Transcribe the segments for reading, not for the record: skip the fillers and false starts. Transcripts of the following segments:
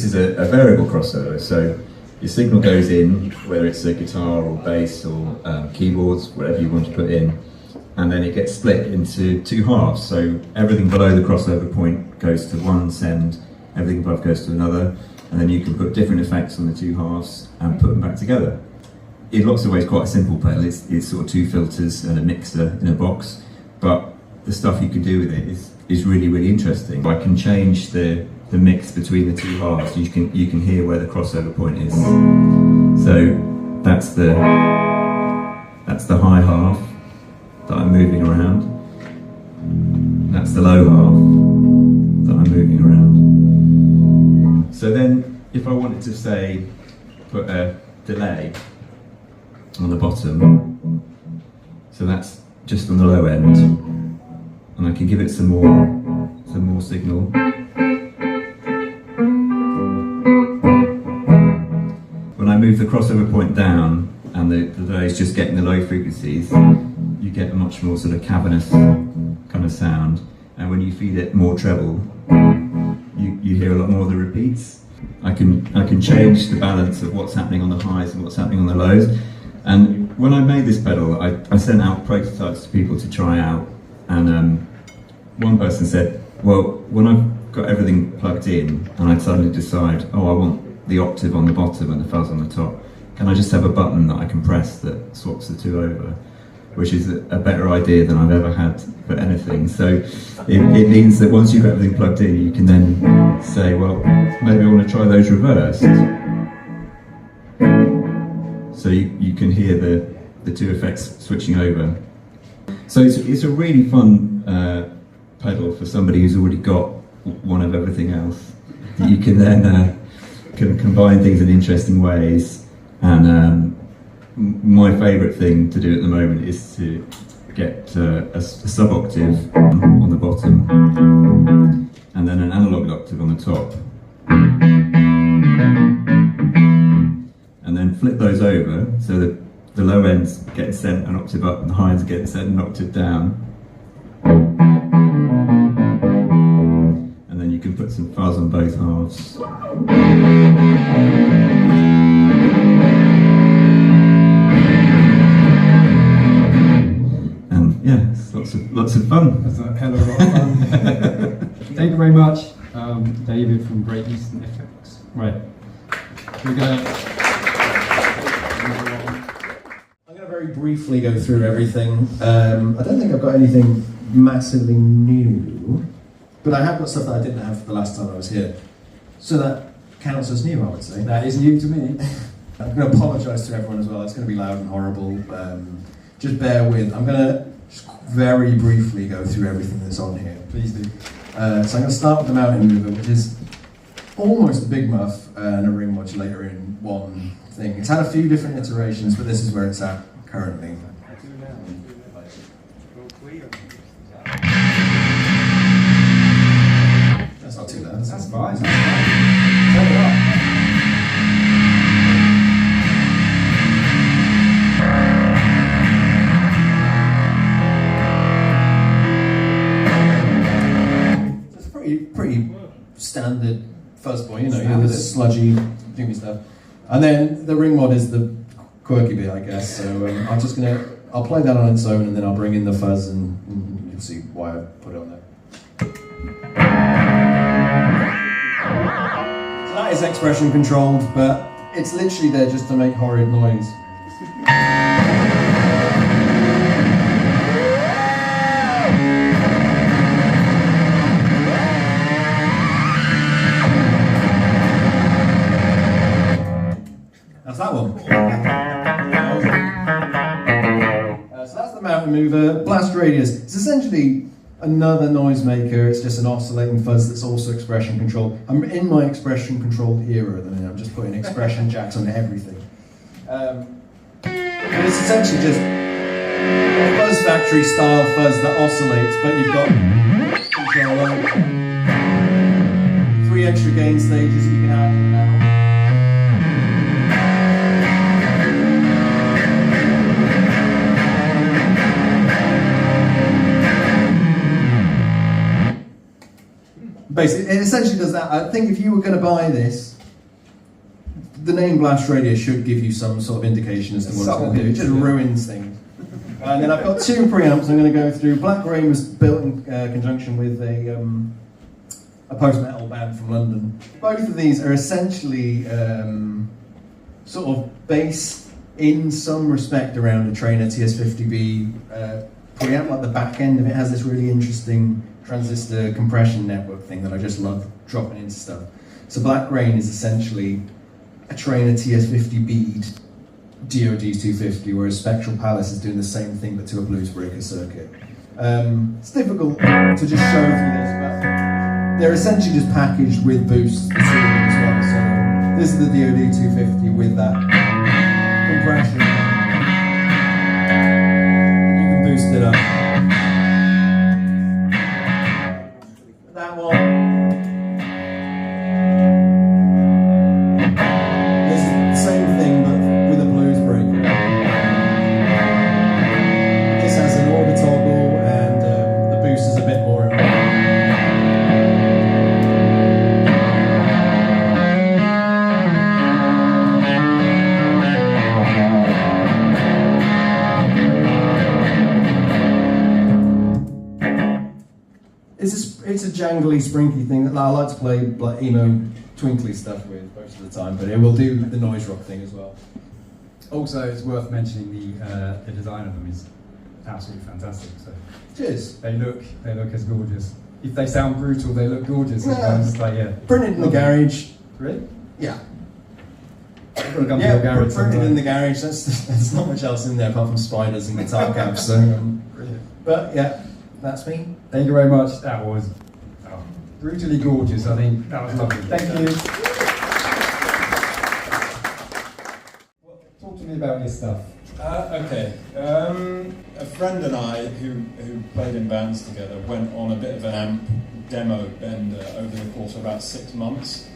this is a variable crossover, so your signal goes in, whether it's a guitar or bass or keyboards, whatever you want to put in, and then it gets split into two halves. So everything below the crossover point goes to one send, everything above goes to another, and then you can put different effects on the two halves and put them back together. In lots of ways, quite a simple pedal. It's sort of two filters and a mixer in a box, but the stuff you can do with it is really, really interesting. I can change the mix between the two halves. You can hear where the crossover point is. So that's the high half that I'm moving around. That's the low half that I'm moving around. So then, if I wanted to say put a delay on the bottom, so that's just on the low end, and I can give it some more signal. When I move the crossover point down and the delay is just getting the low frequencies, you get a much more sort of cavernous kind of sound, and when you feed it more treble, you hear a lot more of the repeats. I can change the balance of what's happening on the highs and what's happening on the lows. And when I made this pedal, I sent out prototypes to people to try out, and one person said, well, when I've got everything plugged in and I suddenly decide, oh, I want the octave on the bottom and the fuzz on the top, can I just have a button that I can press that swaps the two over? Which is a better idea than I've ever had for anything. So it means that once you've got everything plugged in, you can then say, well, maybe I want to try those reversed. So you can hear the two effects switching over. So it's a really fun pedal for somebody who's already got one of everything else. You can then can combine things in interesting ways. And my favourite thing to do at the moment is to get a sub-octave on the bottom and then an analogue octave on the top, and then flip those over so that the low ends get sent an octave up and the high ends get sent an octave down, and then you can put some fuzz on both halves. Yeah, it's lots of fun. That's a hell of a lot of fun. Thank you very much, David from Great Eastern Effects. Right, I'm going to very briefly go through everything. I don't think I've got anything massively new, but I have got stuff that I didn't have the last time I was here. So that counts as new, I would say. That is new to me. I'm going to apologise to everyone as well. It's going to be loud and horrible. Just bear with. I'm going to just very briefly go through everything that's on here. Please do. So I'm going to start with the mountain mover, which is almost a big muff and a ring modulator in one thing. It's had a few different iterations, but this is where it's at currently. That's not too loud. That's fine. Turn it up. Pretty standard fuzz point, you know, the sludgy, dreamy stuff. And then the ring mod is the quirky bit, I guess. So I'll play that on its own, and then I'll bring in the fuzz, and you'll see why I put it on there. So that is expression controlled, but it's literally there just to make horrid noise. That's that one. So that's the mountain mover. Blast radius. It's essentially another noisemaker. It's just an oscillating fuzz that's also expression controlled. I'm in my expression controlled era at the minute. I'm just putting expression jacks on everything. And it's essentially just a fuzz factory style fuzz that oscillates, but you've got control over 3 extra gain stages you can add in now. Basically, it essentially does that. I think if you were going to buy this, the name Blast Radius should give you some sort of indication as to what it's going to do. It just ruins things. And then I've got two preamps I'm going to go through. Black Rain was built in conjunction with a post-metal band from London. Both of these are essentially sort of based in some respect around a Trainer TS50B preamp. Like the back end of it has this really interesting transistor compression network thing that I just love dropping into stuff. So Black Rain is essentially a Trainer TS50 bead DoD 250, whereas Spectral Palace is doing the same thing but to a blues breaker circuit. It's difficult to just show through this, but they're essentially just packaged with boosts for tuning as well. So this is the DoD 250 with that compression. You can boost it up. That one. It's a jangly, sprinky thing that I like to play like emo, twinkly stuff with most of the time, but it will do the noise rock thing as well. Also, it's worth mentioning the design of them is absolutely fantastic. So cheers. They look as gorgeous. If they sound brutal, they look gorgeous. Yeah. It's like, yeah. Printed in the garage. Really? Yeah. Yeah, printed in the garage. There's not much else in there apart from spiders and guitar cabs. So, brilliant. But yeah, that's me. Thank you very much. That was brutally gorgeous. I think that was lovely. Thank you. Well, talk to me about your stuff. Okay. A friend and I, who played in bands together, went on a bit of an amp demo bender over the course of about 6 months,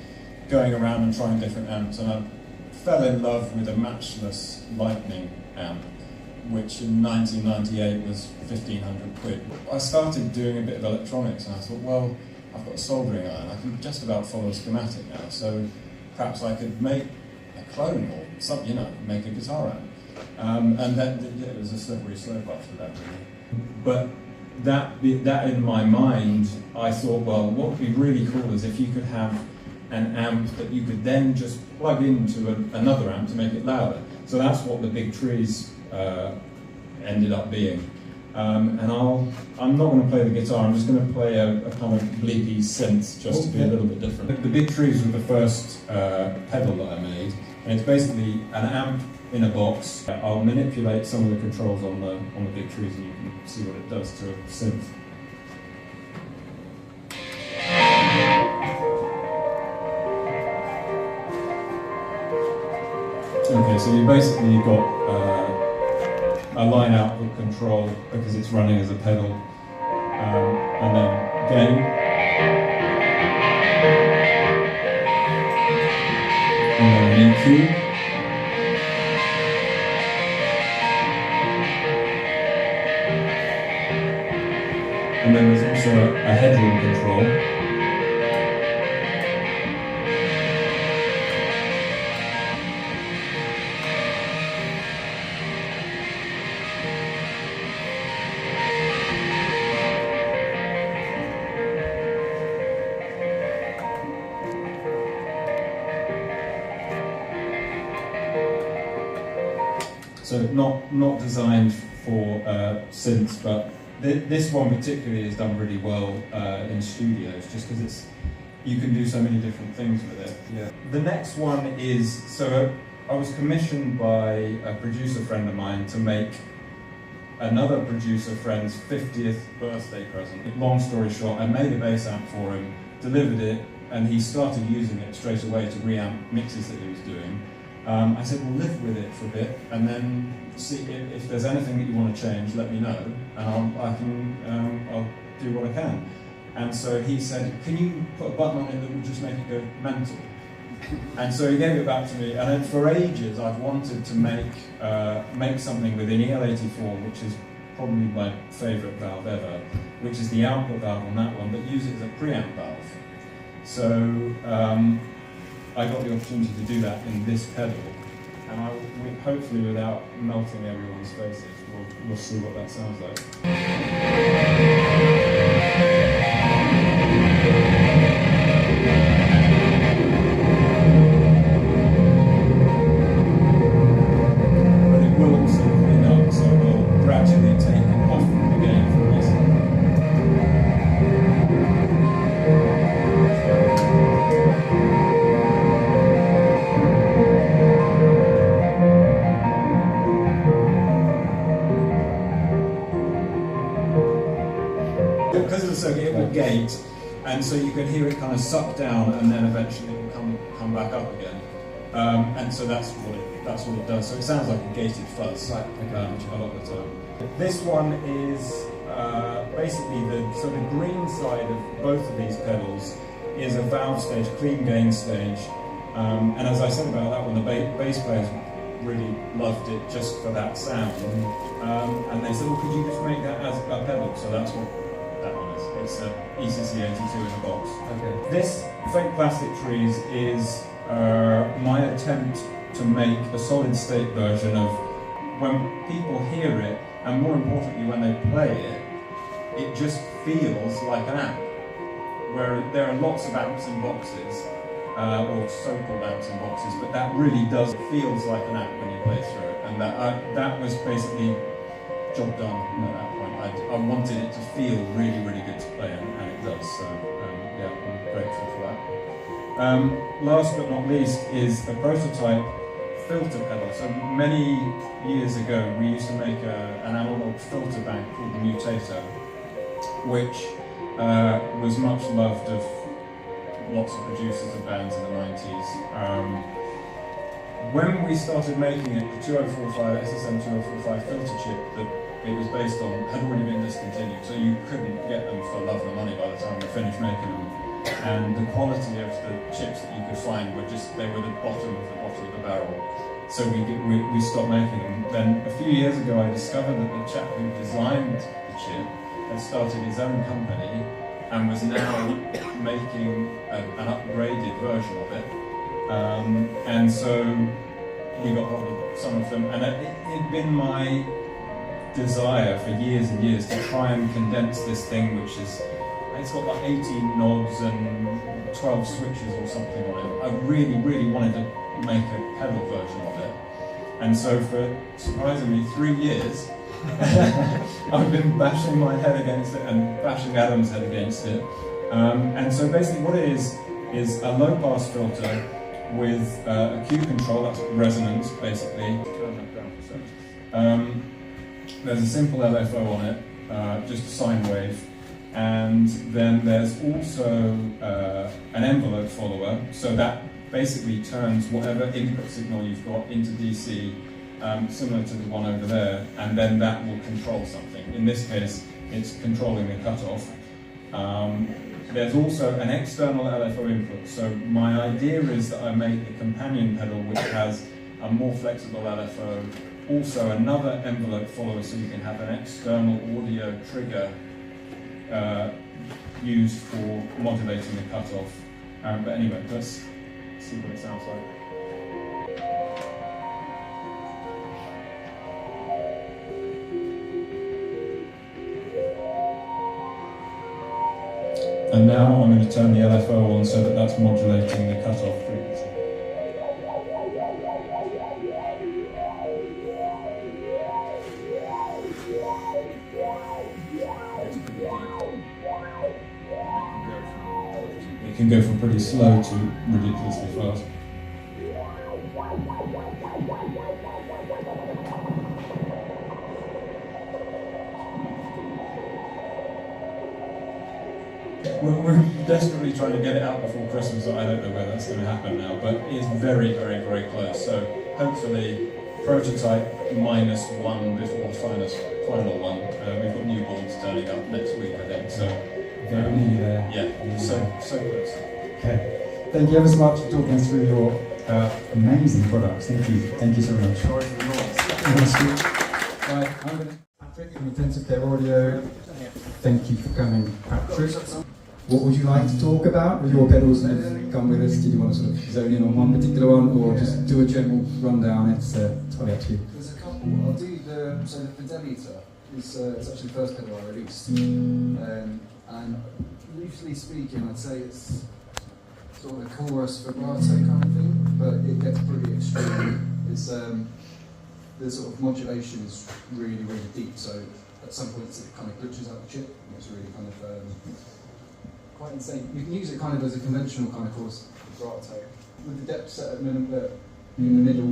going around and trying different amps, and I fell in love with a matchless Lightning amp, which in 1998 was 1,500 quid. I started doing a bit of electronics and I thought, well, I've got a soldering iron, I can just about follow a schematic now, so perhaps I could make a clone or something, make a guitar amp. And then it was a slippery slope after that, really. But that in my mind, I thought, well, what would be really cool is if you could have an amp that you could then just plug into another amp to make it louder. So that's what the Big Trees ended up being. And I'm not going to play the guitar, I'm just going to play a kind of bleepy synth just to be a little bit different. The Big Trees were the first pedal that I made, and it's basically an amp in a box. I'll manipulate some of the controls on the Big Trees and you can see what it does to a synth. Okay, so you basically got a line output control because it's running as a pedal, and then gain, and then an EQ, and then there's also a headroom control. So not designed for synths, but this one particularly is done really well in studios, just because you can do so many different things with it. Yeah. The next one is, so I was commissioned by a producer friend of mine to make another producer friend's 50th birthday present. Long story short, I made a bass amp for him, delivered it, and he started using it straight away to reamp mixes that he was doing. I said, well, live with it for a bit, and then see if there's anything that you want to change, let me know, and I'll do what I can. And so he said, can you put a button on it that will just make it go mental? And so he gave it back to me, and then for ages I've wanted to make something with an EL84, which is probably my favourite valve ever, which is the output valve on that one, but use it as a preamp valve. So I got the opportunity to do that in this pedal, and hopefully without melting everyone's faces, we'll see what that sounds like. But it will also clean up, so we'll gradually take it off the gain from this. Because of the circuit, it will gate, and so you can hear it kind of suck down, and then eventually it will come back up again. And so that's what it does. So it sounds like a gated fuzz, right, a lot of the time. This one is basically the green side of both of these pedals is a valve stage, clean gain stage. And as I said about that one, the bass players really loved it just for that sound. And they said, well, could you just make that as a pedal? So that's what that one is. It's an ECC 82 in a box. Okay. This Fake Plastic Trees is my attempt to make a solid state version of when people hear it, and more importantly when they play it, it just feels like an amp. Where there are lots of amps in boxes, or so-called amps in boxes, but that really does, it feels like an amp when you play through it, and that was basically job done at that point. I wanted it to feel really, really good to play, and it does, so yeah, I'm grateful for that. Last but not least is a prototype filter pedal. So many years ago we used to make an analog filter bank called the Mutator, which was much loved of lots of producers and bands in the 90s. When we started making it, the 2045 SSM 2045 filter chip that it was based on had already been discontinued, so you couldn't get them for love or money by the time we finished making them. And the quality of the chips that you could find were they were the bottom of the barrel. So we stopped making them. Then a few years ago I discovered that the chap who designed the chip had started his own company and was now making an upgraded version of it. And so we got hold of some of them, and it'd been my desire for years and years to try and condense this thing, which is, it's got like 18 knobs and 12 switches or something on it. I really, really wanted to make a pedal version of it. And so for, surprisingly, 3 years, I've been bashing my head against it and bashing Adam's head against it. And so basically what it is a low-pass filter with a Q control, that's resonance basically. Turn that down for a second. There's a simple LFO on it, just a sine wave. And then there's also an envelope follower, so that basically turns whatever input signal you've got into DC, similar to the one over there, and then that will control something. In this case, it's controlling the cutoff. There's also an external LFO input, so my idea is that I make a companion pedal which has a more flexible LFO, also another envelope follower so you can have an external audio trigger used for modulating the cutoff. But anyway, let's see what it sounds like. And now I'm going to turn the LFO on so that that's modulating the cutoff frequency. It can go from pretty slow to ridiculously fast. We're desperately trying to get it out before Christmas. I don't know whether that's going to happen now, but it's very, very, very close. So hopefully, prototype -1 before final one. We've got newborns turning up next week, I think. So yeah, so close. Okay. Thank you ever so much for talking us through your amazing products. Thank you so much. Sorry for the noise. Right, I'm going to Patrick from Intensive Care Audio. Thank you for coming, Patrick. what would you like to talk about with your pedals that have come with us? Did you want to sort of zone in on one particular one, or just do a general rundown? It's totally up to you. There's a couple. I'll do the Fideliter. It's actually the first pedal I released. And loosely speaking, I'd say it's sort of a chorus vibrato kind of thing, but it gets pretty extreme. It's the sort of modulation is really, really deep, so at some points it kind of glitches out the chip, and it's really kind of quite insane. You can use it kind of as a conventional kind of chorus vibrato. With the depth set at in the middle,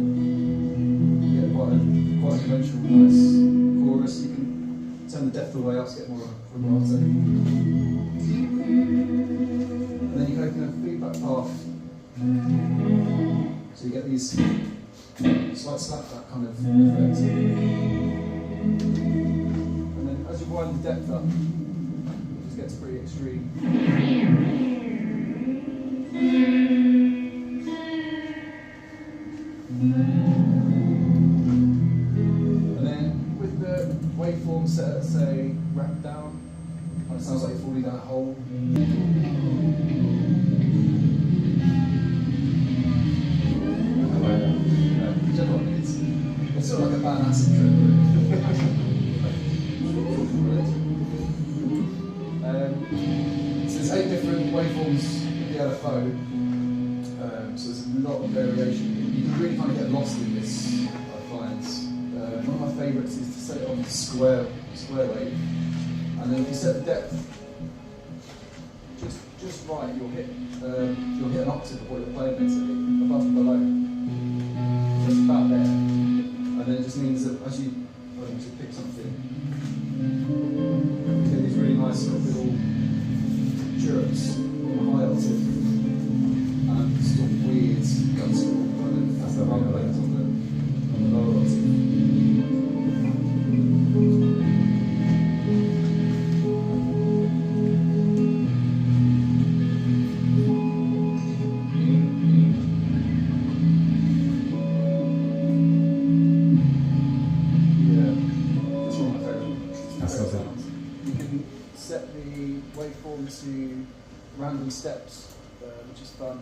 you get quite a conventional, nice chorus. You can turn the depth of the way up to get more vibrato. And then you can open a feedback path, so you get these slight slapback kind of effect. And then as you wind the depth up, it just gets pretty extreme. And then with the waveform set at, say, rack down, it sounds like you're falling down a hole. It's sort of like a bad acid trip. So there's 8 different waveforms of the LFO. So there's a lot of variation. You can really kind of get lost in this, I find. One of my favourites is to set it on square wave, and then if you set the depth just right, you'll hit an octave of what you're playing basically, above and below. So it's about there, and then it just means that as you pick something, you get these really nice sort of little chirps on the high octave, and sort of weird guttural kind of rumblings on the lower octave. To random steps, which is fun.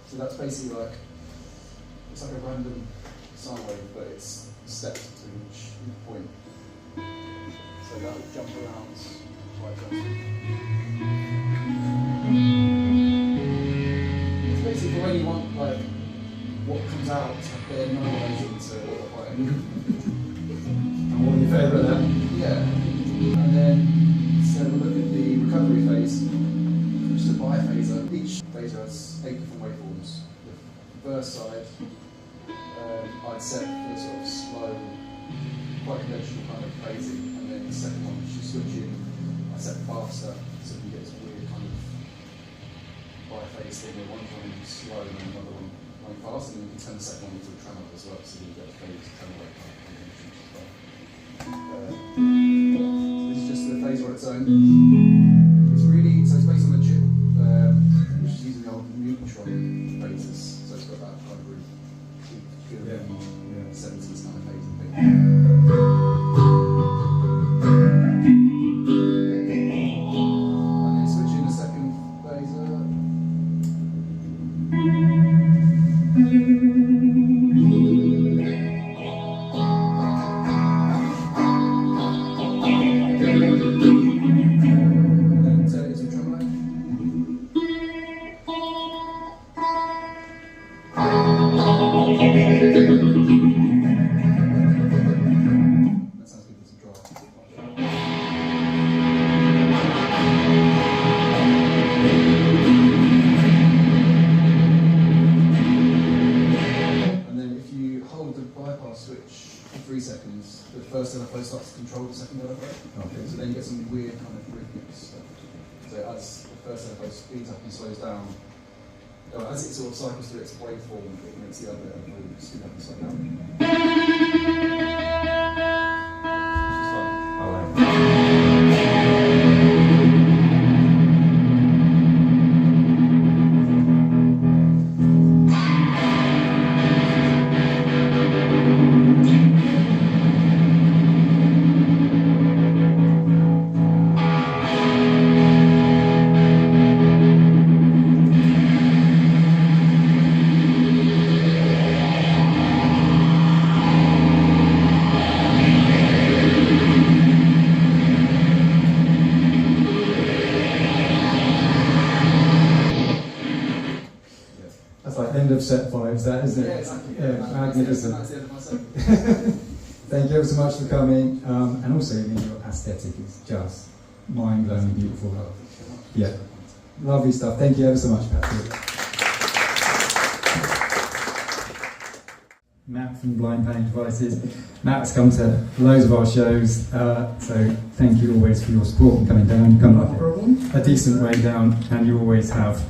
So that's basically like, it's like a random sine wave, but it's steps to each point. So that will jump around quite fast. It's basically when you want like what comes out, but no relation to what you're playing. And what are your favourite then? Yeah. And then so we'll look at the recovery phase, which is a biphaser. Each phaser has 8 different waveforms. The first side I'd set for sort of slow, quite conventional kind of phasing, and then the second one, which you switch in, I set faster, so you get this weird kind of biphase thing where one time is slow and then another one going fast, and then you can turn the second one into a tremolo as well, so you get a phase tremolo kind of combination as well. Just the phase on its own. It's really, so it's based on a chip, which is using the old neutron phasers, so it's got that kind of really good 70s kind of phasing thing. And then switch in the second phaser. As it sort of cycles through its waveform, it makes the other move speed up and slow down. Which is fun. I like it. summarise that, isn't it? Yeah, exactly. Magnificent. That's the end of my segment. Thank you ever so much for coming, and also your aesthetic is just mind-blowingly beautiful. Yeah, lovely stuff. Thank you ever so much, Patrick. Matt from Blind Panic Devices. Matt has come to loads of our shows, so thank you always for your support and coming down. You come like a decent way down, and you always have.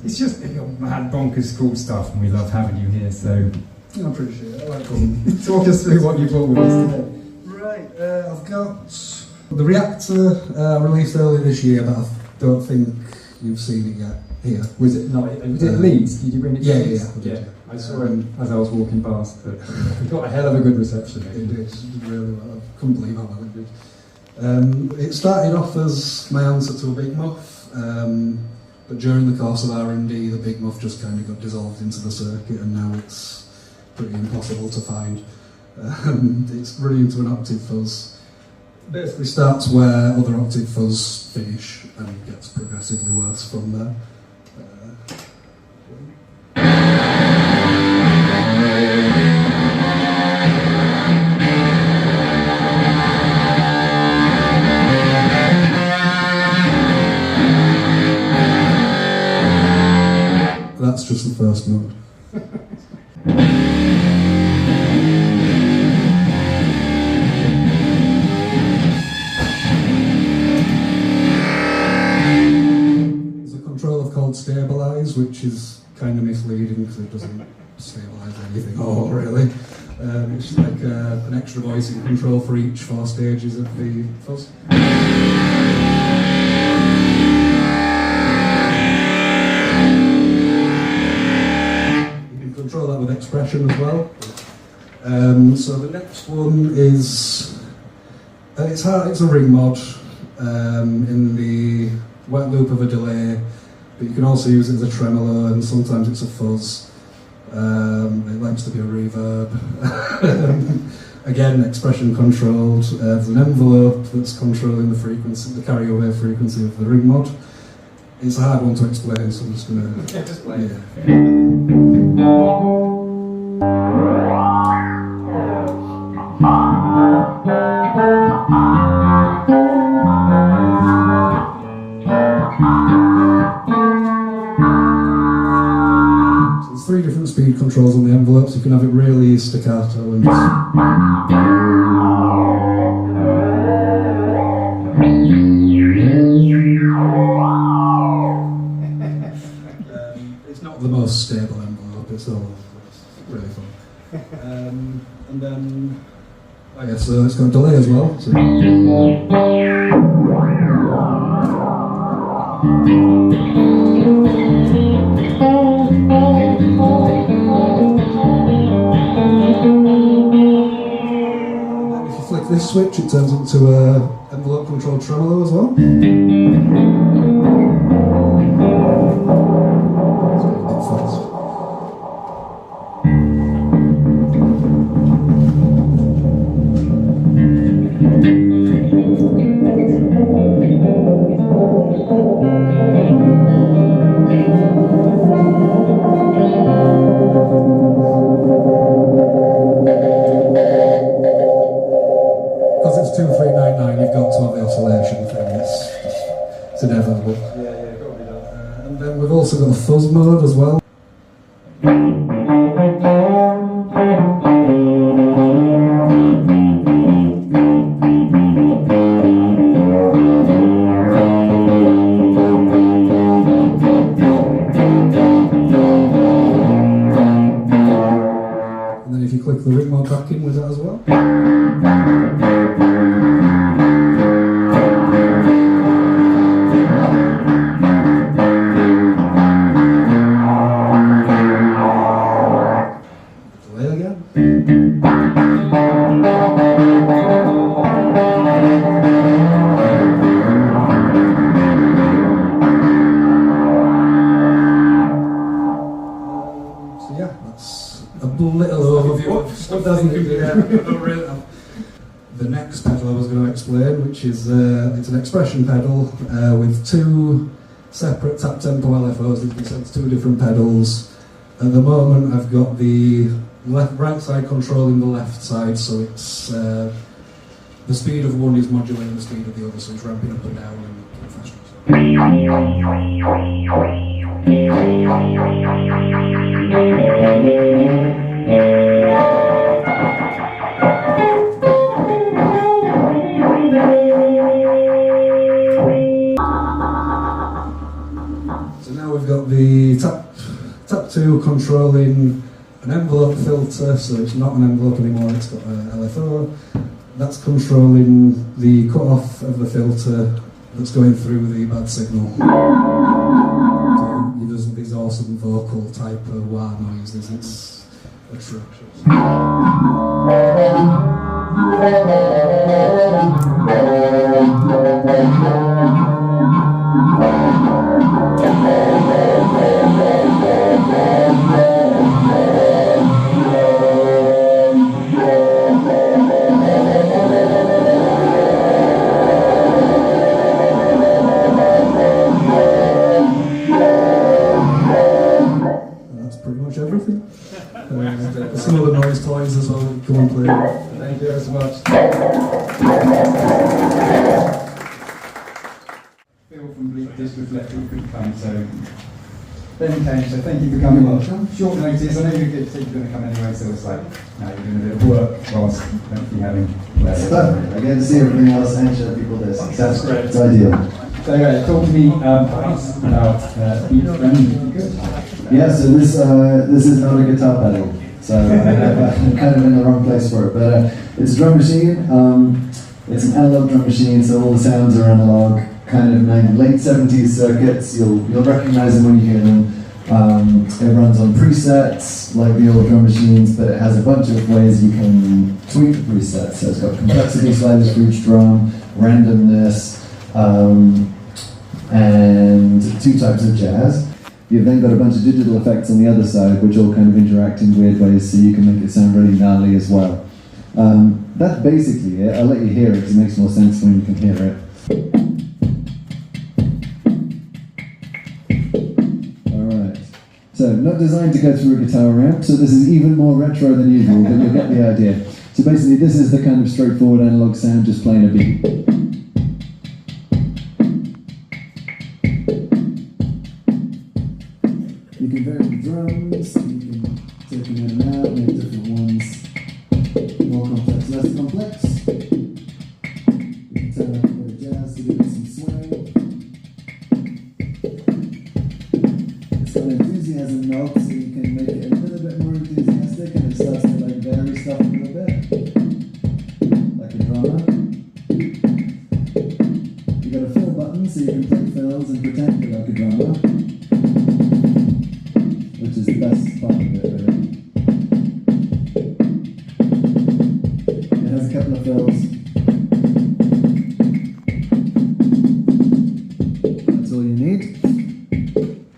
It's just mad bonkers cool stuff, and we love having you here. So I appreciate it. I like coming. talk us through what you brought with us today. Right, I've got the Reactor released earlier this year, but I don't think you've seen it yet here. Was it not? Was it Leeds? Did you bring it? To Yeah, Leeds? yeah, I did, yeah. I saw him as I was walking past. But we got a hell of a good reception. It did really well. I couldn't believe how well it did. It started off as my answer to a Big Muff, but during the course of R&D, the Big Muff just kind of got dissolved into the circuit, and now it's pretty impossible to find. It's running into an octave fuzz. Basically starts where other octave fuzz finish and gets progressively worse from there. That's just the first note. There's a controller called Stabilize, which is kind of misleading because it doesn't stabilize anything at all, really. It's like an extra voicing control for each 4 stages of the fuzz. Control that with expression as well. So the next one is it's a ring mod in the wet loop of a delay, but you can also use it as a tremolo, and sometimes it's a fuzz. It likes to be a reverb. Again, expression controlled. There's an envelope that's controlling the frequency, the carryover frequency of the ring mod. It's a hard one to explain, so I'm just going to... Yeah, just play. So there's 3 different speed controls on the envelope, so you can have it really staccato and just... It's not the most stable envelope, it's all really fun. And then, I guess it's got a delay as well. So. If you flick this switch, it turns into a envelope controlled tremolo as well. Because it's 2399, you've got to have the oscillation thing. It's inevitable. Yeah, got to be done. And then we've also got a fuzz mode as well. And then if you click the ring mode back in with that as well. Delay again. So yeah, that's a little overview of stuff, doesn't it? Yeah, I don't really know. The next pedal I was going to explain, which is it's an expression pedal with 2 separate tap tempo LFOs that you can set to 2 different pedals. At the moment, I've got the right side controlling the left side, so it's the speed of one is modulating the speed of the other, so it's ramping up and down and faster. So now we've got the tap 2 controlling an envelope filter, so it's not an envelope anymore, it's got a LFO. That's controlling the cut-off of the filter that's going through the bad signal. So it does these awesome vocal type of wah noises, it's atrocious. Everything. Some other noise toys as well. Come on, play. Thank you so much. Phil from Bleak Dish Reflecting couldn't come, so Ben came, so thank you for coming. Short notice, I know you're going to come anyway, so it's like, now you're doing a bit of work whilst hopefully having That's perfect. I get to see everything else and show people this. That's great. It's ideal. So talk to me about Beat Friend. Good. Yeah, so this is not a guitar pedal, so I'm kind of in the wrong place for it. But it's a drum machine. It's an analog drum machine, so all the sounds are analog. Kind of late 70s circuits. You'll recognize them when you hear them. It runs on presets like the old drum machines, but it has a bunch of ways you can tweak the presets. So it's got complexity sliders for each drum, randomness, and 2 types of jazz. You've then got a bunch of digital effects on the other side, which all kind of interact in weird ways, so you can make it sound really gnarly as well. That's basically it. I'll let you hear it because it makes more sense when you can hear it. Alright. So, not designed to go through a guitar amp, so this is even more retro than usual, but you'll get the idea. So basically, this is the kind of straightforward analog sound, just playing a beat. You can vary the drums, you can take them in and out, make different ones more complex, less complex. You can turn up a bit of jazz to give it some swing. It's got an enthusiasm knob, so you can make it a little bit more enthusiastic and it starts to like vary stuff a little bit. Like a drummer. You got a fill button so you can play fills and pretend you're like a drummer. Which is the best part of it, really. It has a couple of fills. That's all you need.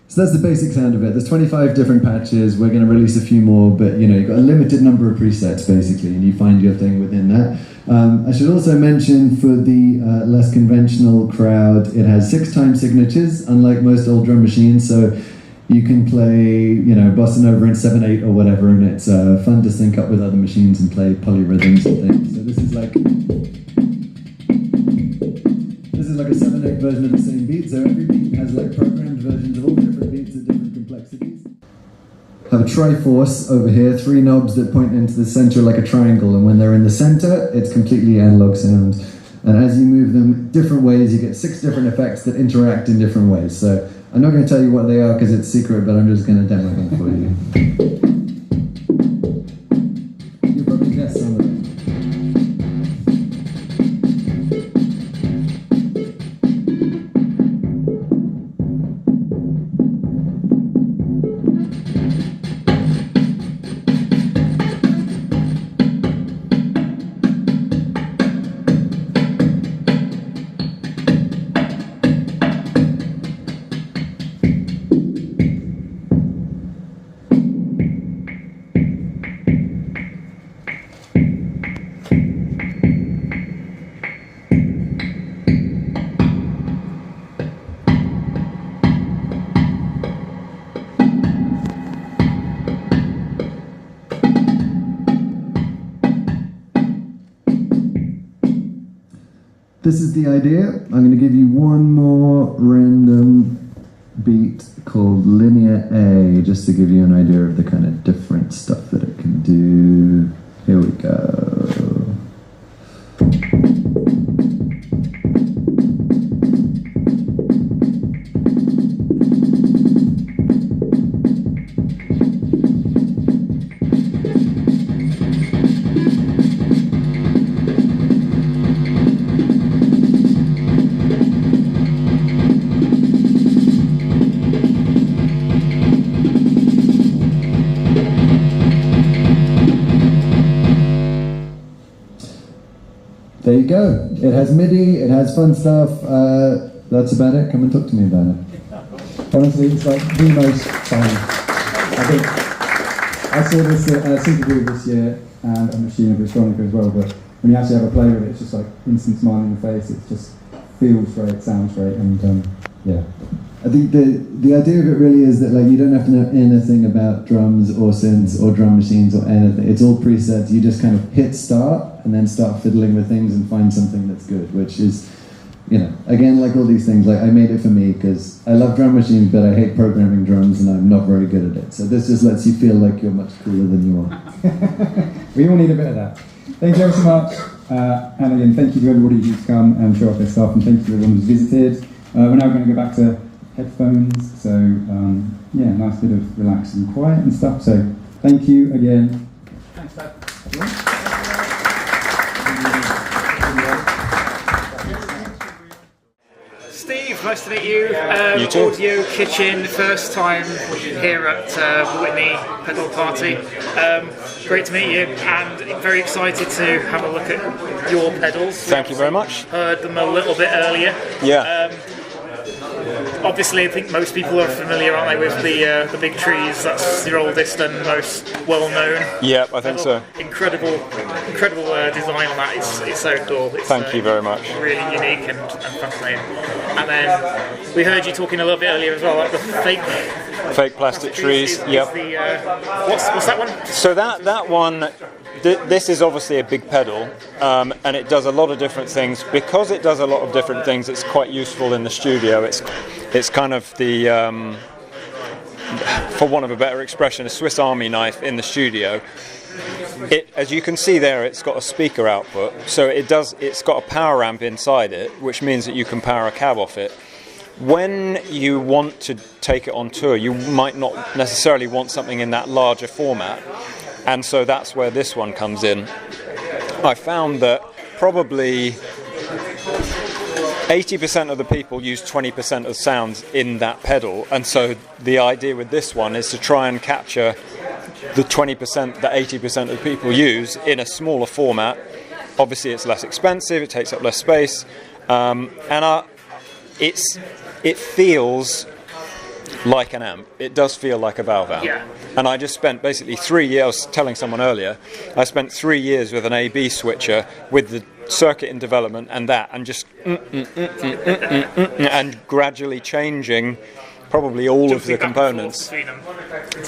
So that's the basic sound of it. There's 25 different patches. We're going to release a few more, but you've got a limited number of presets, basically, and you find your thing within that. I should also mention for the less conventional crowd, it has 6 time signatures, unlike most old drum machines, so you can play, bossa nova in 7/8 or whatever, and it's fun to sync up with other machines and play polyrhythms and things. So this is like a 7/8 version of the same beat. So every beat has like programmed versions of all different beats at different complexities. I have a Triforce over here, 3 knobs that point into the center like a triangle, and when they're in the center, it's completely analog sound. And as you move them different ways, you get 6 different effects that interact in different ways. So I'm not going to tell you what they are because it's secret, but I'm just going to demo them for you. You'll probably guess some of them. this is the idea. I'm going to give you one more random beat called Linear A, just to give you an idea of the kind of different stuff that it can do. Here we go. There you go. It has MIDI, it has fun stuff. That's about it. Come and talk to me about it. Honestly, it's like the most fun. I think I saw this at Supergroove this year, and I'm assuming it's Veronica as well, but when you actually have a play with it, it's just like instant smile in the face. It just feels great, sounds great, and yeah. I think the idea of it really is that like you don't have to know anything about drums or synths or drum machines or anything. It's all presets. You just kind of hit start and then start fiddling with things and find something that's good, which is, you know, again, like all these things, like I made it for me because I love drum machines, but I hate programming drums and I'm not very good at it. So this just lets you feel like you're much cooler than you are. We all need a bit of that. Thank you ever so much. And again, thank you to everybody who's come and show off their stuff, and thank you to everyone who's visited. We're now going to go back to headphones, so yeah, nice bit of relax and quiet and stuff. So thank you again. Thanks, Dad. Steve, nice to meet you. You too. Audio Kitchen, first time here at Witney Pedal Party. Great to meet you, and very excited to have a look at your pedals. Thank you very much. Heard them a little bit earlier. Yeah. Obviously, I think most people are familiar, aren't they, with the big trees? That's your oldest and most well-known. Yeah, I think so. Incredible design on that. It's so cool. It's, Thank you very much. Really unique and fascinating. And then we heard you talking a little bit earlier as well, like the fake plastic trees. Yep. What's that one? So that one. This is obviously a big pedal, and it does a lot of different things. Because it does a lot of different things, it's quite useful in the studio. It's kind of the, for want of a better expression, a Swiss Army knife in the studio. As you can see there, it's got a speaker output, so it's got a power amp inside it, which means that you can power a cab off it. When you want to take it on tour, you might not necessarily want something in that larger format. And so that's where this one comes in. I found that probably 80% of the people use 20% of sounds in that pedal, and so the idea with this one is to try and capture the 20% that 80% of people use in a smaller format. Obviously it's less expensive, it takes up less space, and it feels like an amp. It does feel like a valve amp. Yeah. And I just spent basically 3 years, I was telling someone earlier, I spent 3 years with an A/B switcher with the circuit in development and that, and just and gradually changing probably all of the components.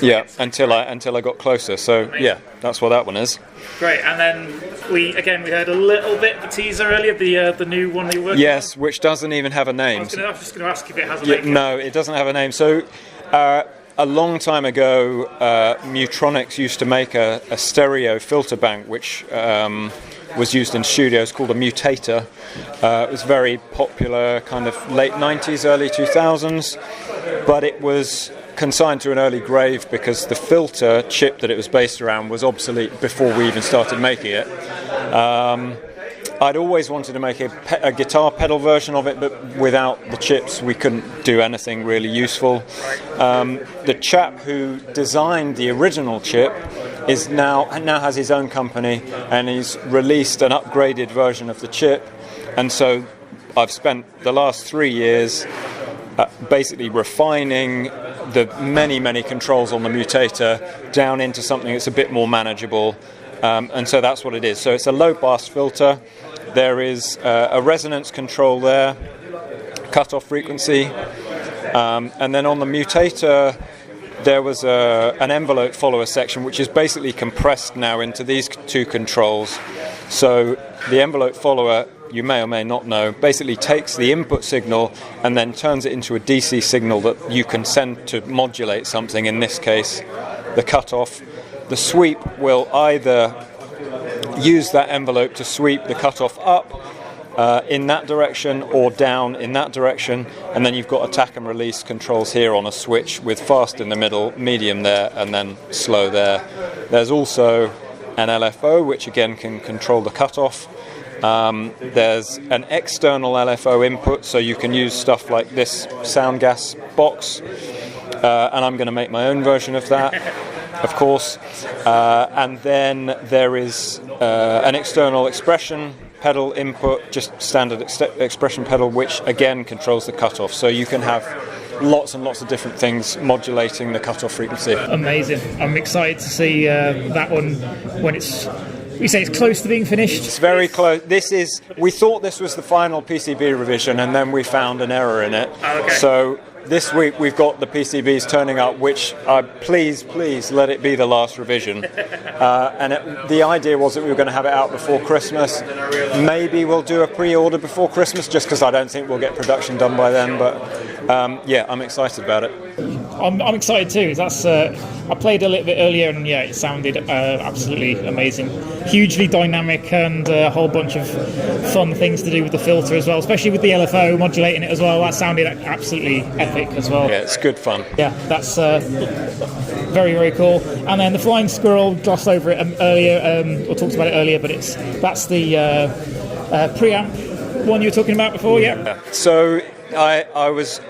Yeah, until I got closer. So yeah, that's what that one is. Great. And then we heard a little bit of a teaser earlier, the new one that you're working on. Yes, which doesn't even have a name. I was just going to ask if it has a name. No, it doesn't have a name. So a long time ago, Mutronics used to make a stereo filter bank, which was used in studios, called a mutator. It was very popular, kind of late 90s, early 2000s, but it was consigned to an early grave because the filter chip that it was based around was obsolete before we even started making it. I'd always wanted to make a guitar pedal version of it, but without the chips we couldn't do anything really useful. The chap who designed the original chip now has his own company, and he's released an upgraded version of the chip, and so I've spent the last 3 years basically refining the many controls on the mutator down into something that's a bit more manageable, and so that's what it is. So it's a low pass filter. There is a resonance control there, cutoff frequency, and then on the mutator there was an envelope follower section, which is basically compressed now into these two controls. So the envelope follower you may or may not know, basically takes the input signal and then turns it into a DC signal that you can send to modulate something, in this case the cutoff. The sweep will either use that envelope to sweep the cutoff up in that direction or down in that direction, and then you've got attack and release controls here on a switch with fast in the middle, medium there, and then slow there. There's also an LFO, which again can control the cutoff. There's an external LFO input, so you can use stuff like this sound gas box, and I'm going to make my own version of that, of course. And then there is an external expression pedal input, just standard expression pedal, which again controls the cutoff. So you can have lots and lots of different things modulating the cutoff frequency. Amazing. I'm excited to see that one when it's... You say it's close to being finished? It's very close. We thought this was the final PCB revision, and then we found an error in it. Oh, okay. So this week we've got the PCBs turning up, which please let it be the last revision. The idea was that we were going to have it out before Christmas. Maybe we'll do a pre-order before Christmas, just because I don't think we'll get production done by then. But yeah, I'm excited about it. I'm excited too. That's I played a little bit earlier, and yeah, it sounded absolutely amazing. Hugely dynamic, and a whole bunch of fun things to do with the filter as well, especially with the LFO modulating it as well. That sounded absolutely epic as well. Yeah, it's good fun. Yeah, that's very, very cool. And then the Flying Squirrel, glossed over it earlier, or talked about it earlier, but that's the preamp one you were talking about before, yeah? So I was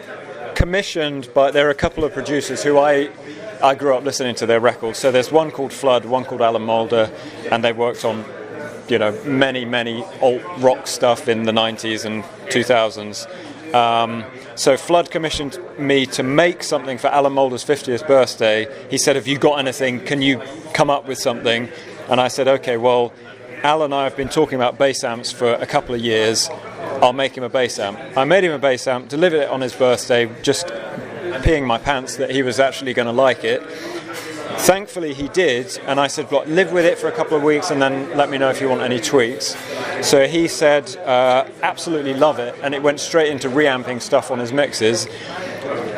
commissioned by, there are a couple of producers who I grew up listening to their records. So there's one called Flood, one called Alan Moulder, and they worked on, you know, many alt rock stuff in the 90s and 2000s. So Flood commissioned me to make something for Alan Moulder's 50th birthday. He said, have you got anything? Can you come up with something? And I said, okay, well, Alan and I have been talking about bass amps for a couple of years. I'll make him a bass amp. I made him a bass amp, delivered it on his birthday, just peeing my pants that he was actually going to like it. Thankfully he did, and I said, look, live with it for a couple of weeks and then let me know if you want any tweaks. So he said, absolutely love it, and it went straight into reamping stuff on his mixes.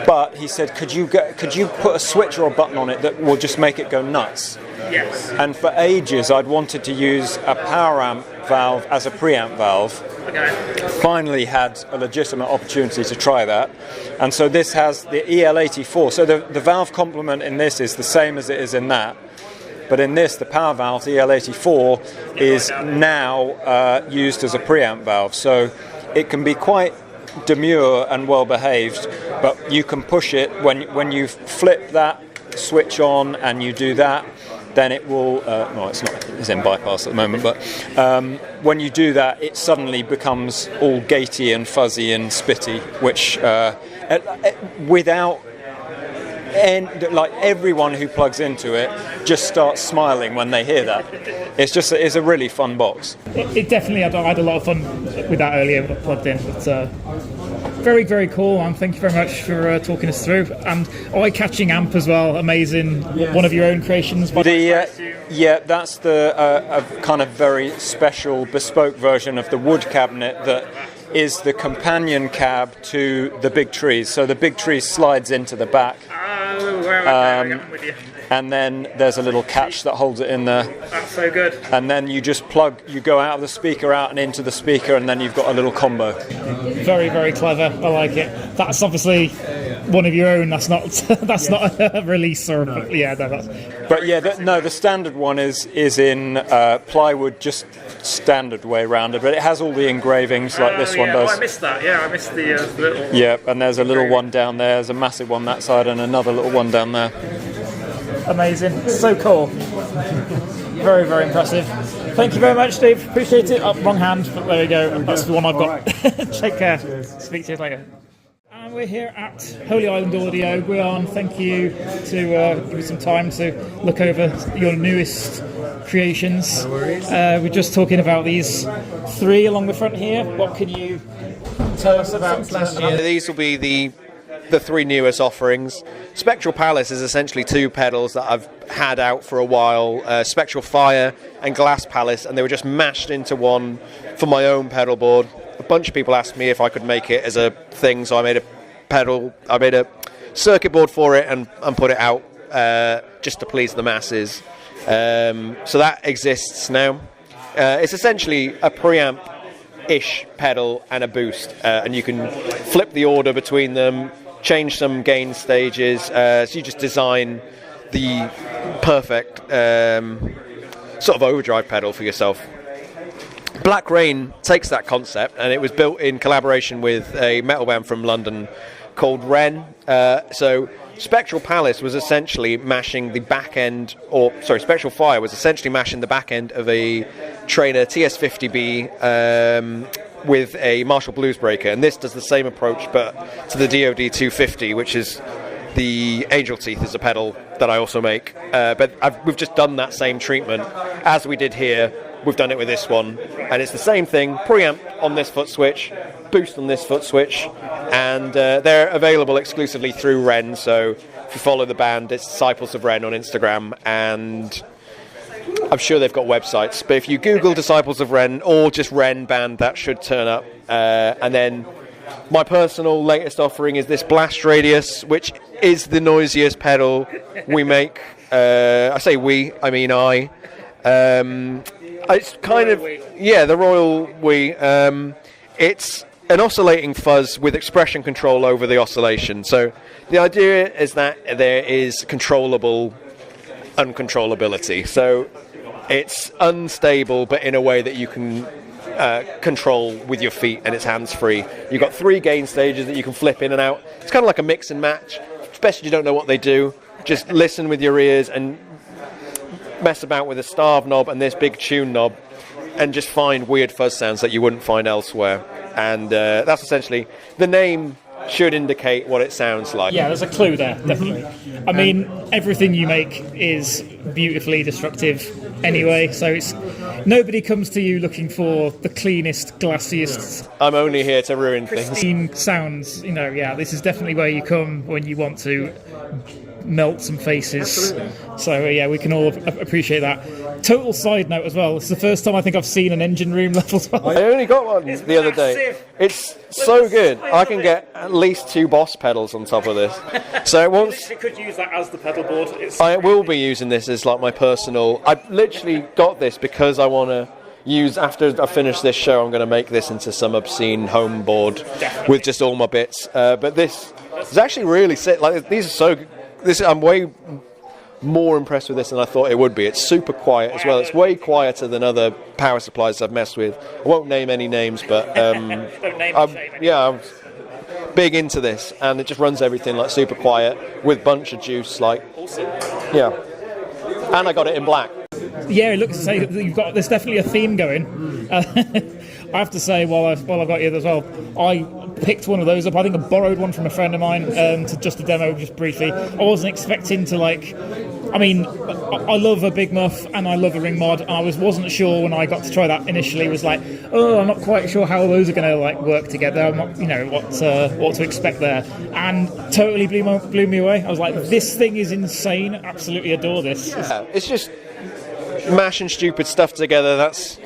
But he said, could you put a switch or a button on it that will just make it go nuts? Yes. And for ages I'd wanted to use a power amp valve as a preamp valve. Okay. Finally had a legitimate opportunity to try that, and so this has the EL84. So the valve complement in this is the same as it is in that, but in this the power valve, the EL84, is now used as a preamp valve. So it can be quite demure and well behaved, but you can push it when you flip that switch on and you do that, then it will, well, it's in bypass at the moment, but when you do that, it suddenly becomes all gatey and fuzzy and spitty, which without, like, everyone who plugs into it just starts smiling when they hear that. It's a really fun box. It definitely, I had a lot of fun with that earlier when I plugged in, but very, very cool, and thank you very much for talking us through. And eye-catching amp as well, amazing. Yes. One of your own creations. Yeah, that's the a kind of very special, bespoke version of the wood cabinet that is the companion cab to the Big Trees. So the Big Trees slides into the back. I'm with you. And then there's a little catch that holds it in there. That's so good. And then you just you go out of the speaker out and into the speaker, and then you've got a little combo. Very, very clever. I like it. That's obviously one of your own. That's not not a release or yeah. No, that's. But yeah, the standard one is in plywood, just standard way rounded. But it has all the engravings like this one does. Oh, I missed that. Yeah, I missed the little. Yeah, and there's a little one down there. There's a massive one that side, and another little one down there. Amazing. So cool. Very, very impressive. Thank you very much, Steve. Appreciate it. Oh, wrong hand, but there we go. That's the one I've got. Take care. Speak to you later. And we're here at Holy Island Audio. Gwion, thank you to give me some time to look over your newest creations. No worries. We're just talking about these three along the front here. What can you tell us about last year? These will be the the three newest offerings. Spectral Palace is essentially two pedals that I've had out for a while, Spectral Fire and Glass Palace, and they were just mashed into one for my own pedal board. A bunch of people asked me if I could make it as a thing, so I made a circuit board for it and put it out just to please the masses. So that exists now. It's essentially a preamp-ish pedal and a boost, and you can flip the order between them, change some gain stages, so you just design the perfect sort of overdrive pedal for yourself. Black Rain takes that concept, and it was built in collaboration with a metal band from London called Wren. So Spectral Palace was essentially mashing the back end, Spectral Fire was essentially mashing the back end of a Trainer TS50B with a Marshall Blues Breaker, and this does the same approach but to the DoD 250, which is the Angel Teeth is a pedal that I also make. But we've just done that same treatment as we did here. We've done it with this one, and it's the same thing, preamp on this foot switch, boost on this foot switch, and they're available exclusively through Wren, so if you follow the band, it's Disciples of Wren on Instagram, and I'm sure they've got websites, but if you Google Disciples of Wren or just Wren band, that should turn up. And then my personal latest offering is this Blast Radius, which is the noisiest pedal we make. I say we, I mean I. It's kind of, yeah, the Royal We. It's an oscillating fuzz with expression control over the oscillation. So the idea is that there is controllable uncontrollability. So it's unstable, but in a way that you can control with your feet, and it's hands-free. You've got 3 gain stages that you can flip in and out. It's kind of like a mix and match, especially if you don't know what they do. Just listen with your ears and mess about with a starve knob and this big tune knob and just find weird fuzz sounds that you wouldn't find elsewhere. And that's essentially, the name should indicate what it sounds like. Yeah, there's a clue there, definitely. I mean, everything you make is beautifully destructive anyway, so it's nobody comes to you looking for the cleanest, glassiest. I'm only here to ruin pristine things. Sounds, yeah, this is definitely where you come when you want to melt some faces. So yeah, we can all appreciate that. Total side note as well, it's the first time I think I've seen an engine room level 12. I only got one the other day. It's so good. I can get at least 2 Boss pedals on top of this. So it wants. You could use that as the pedal board. I will be using this as like my personal. I literally got this because I want to use, after I finish this show, I'm going to make this into some obscene home board with just all my bits. But this is actually really sick. Like, these are so good. I'm way more impressed with this than I thought it would be. It's super quiet as well. It's way quieter than other power supplies I've messed with. I won't name any names, but I'm big into this, and it just runs everything like super quiet with a bunch of juice. Like, yeah, and I got it in black. Yeah, it looks to say that you've got. There's definitely a theme going. I have to say, while I've got you as well, I picked one of those up. I think I borrowed one from a friend of mine to just a demo, just briefly. I wasn't expecting to I love a big muff and I love a ring mod. And I wasn't sure when I got to try that initially. Was like, I'm not quite sure how those are going to work together. I'm not, what to expect there. And totally blew me away. I was like, this thing is insane. Absolutely adore this. Yeah, it's just mashing stupid stuff together. That's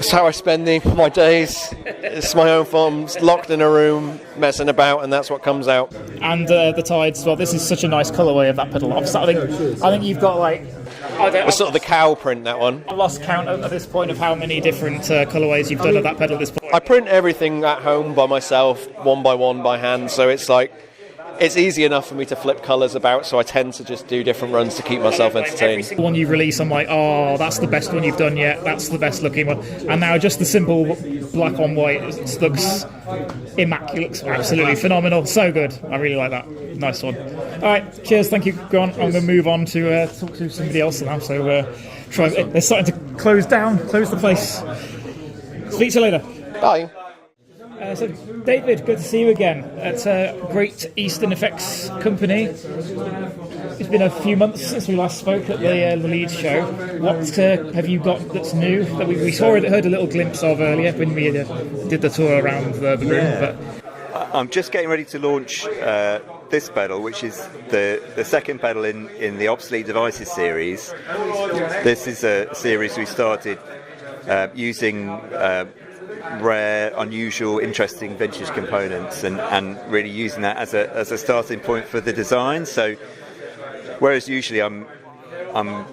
how I spend my days. It's my own fun, locked in a room, messing about, and that's what comes out. And the Tides, well, this is such a nice colourway of that pedal. I think you've got it's sort of the cow print, that one. I lost count at this point of how many different colourways you've done of that pedal at this point. I print everything at home by myself, one by one by hand, so it's like, it's easy enough for me to flip colours about, so I tend to just do different runs to keep myself entertained. Every single one you release, I'm like, that's the best one you've done yet, that's the best looking one. And now just the simple black on white looks immaculate, looks absolutely phenomenal, so good. I really like that. Nice one. Alright, cheers, thank you, Gwion. I'm going to move on to talk to somebody else now, so they're starting to close the place. Speak to you later. Bye. So, David, good to see you again at Great Eastern Effects Company. It's been a few months since we last spoke at the Leeds show. What have you got that's new that we heard a little glimpse of earlier when we did the tour around the room? Yeah. But I'm just getting ready to launch this pedal, which is the second pedal in the Obsolete Devices series. This is a series we started using rare, unusual, interesting vintage components and really using that as a starting point for the design. So whereas usually I'm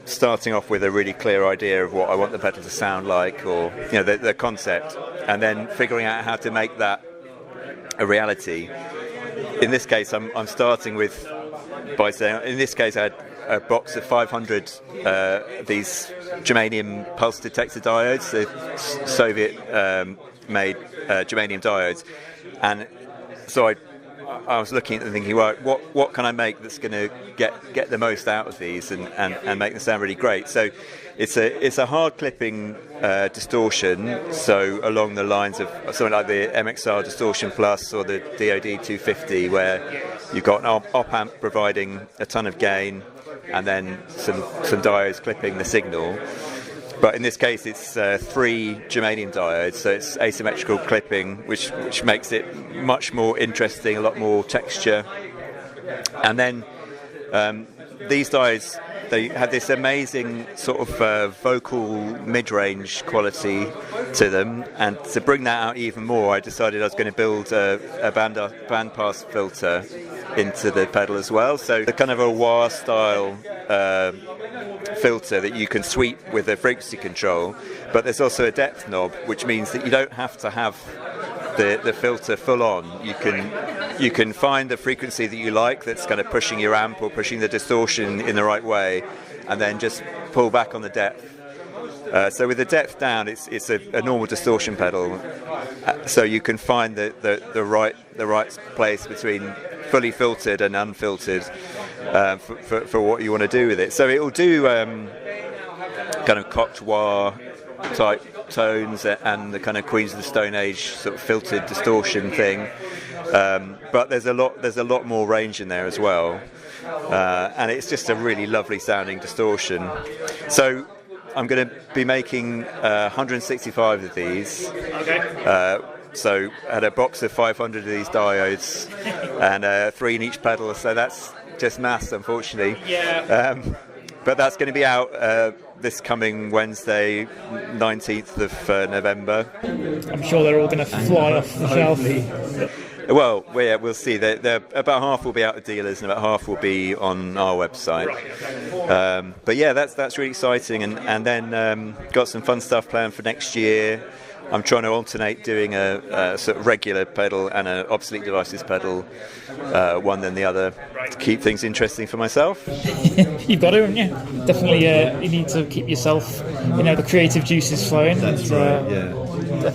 starting off with a really clear idea of what I want the pedal to sound like, or the concept, and then figuring out how to make that a reality. In this case, I'm starting by saying, in this case, I had a box of 500 these germanium pulse detector diodes, the Soviet-made germanium diodes, and so I was looking at them thinking, right, what can I make that's going to get the most out of these and make them sound really great? So it's a hard clipping distortion, so along the lines of something like the MXR Distortion Plus or the DoD 250, where you've got an op amp providing a ton of gain and then some diodes clipping the signal. But in this case, it's 3 germanium diodes, so it's asymmetrical clipping, which makes it much more interesting, a lot more texture. And then these diodes, they have this amazing sort of vocal mid-range quality to them, and to bring that out even more, I decided I was going to build a bandpass filter into the pedal as well. So the kind of a wah style filter that you can sweep with a frequency control, but there's also a depth knob, which means that you don't have to have the filter full on. You can find the frequency that you like that's kind of pushing your amp or pushing the distortion in the right way, and then just pull back on the depth. So with the depth down, it's a normal distortion pedal, so you can find the right place between fully filtered and unfiltered for what you want to do with it. So it will do kind of cocked wah type tones and the kind of Queens of the Stone Age sort of filtered distortion thing, but there's a lot more range in there as well, and it's just a really lovely sounding distortion. So I'm going to be making 165 of these. Okay. So I had a box of 500 of these diodes and 3 in each pedal, so that's just maths, unfortunately. Yeah. But that's going to be out this coming Wednesday, 19th of November. I'm sure they're all going to fly off the shelf. Well, we'll see. They're about half will be out of dealers and about half will be on our website. But yeah, that's really exciting. And then got some fun stuff planned for next year. I'm trying to alternate doing a sort of regular pedal and an Obsolete Devices pedal, one then the other, to keep things interesting for myself. You've got to, haven't you? Definitely, you need to keep yourself, the creative juices flowing. That's right. Yeah.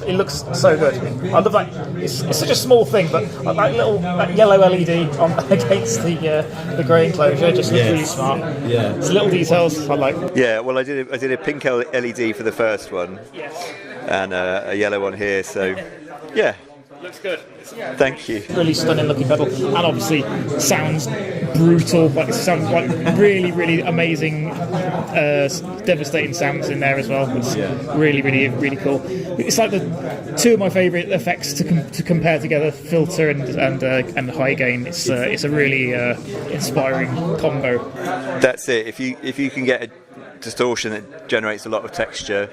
It looks so good. I love that. It's such a small thing, but that yellow LED against the grey enclosure just looks really smart. Yeah. It's little details I like. Yeah. Well, I did a pink LED for the first one. Yes. And a yellow one here, so yeah. Looks good. Thank you. Really stunning looking pedal, and obviously sounds brutal. Like it sounds like really, really amazing, devastating sounds in there as well. It's really, really, really cool. It's like the 2 of my favourite effects to compare together: filter and high gain. It's a really inspiring combo. That's it. If you can get a distortion that generates a lot of texture,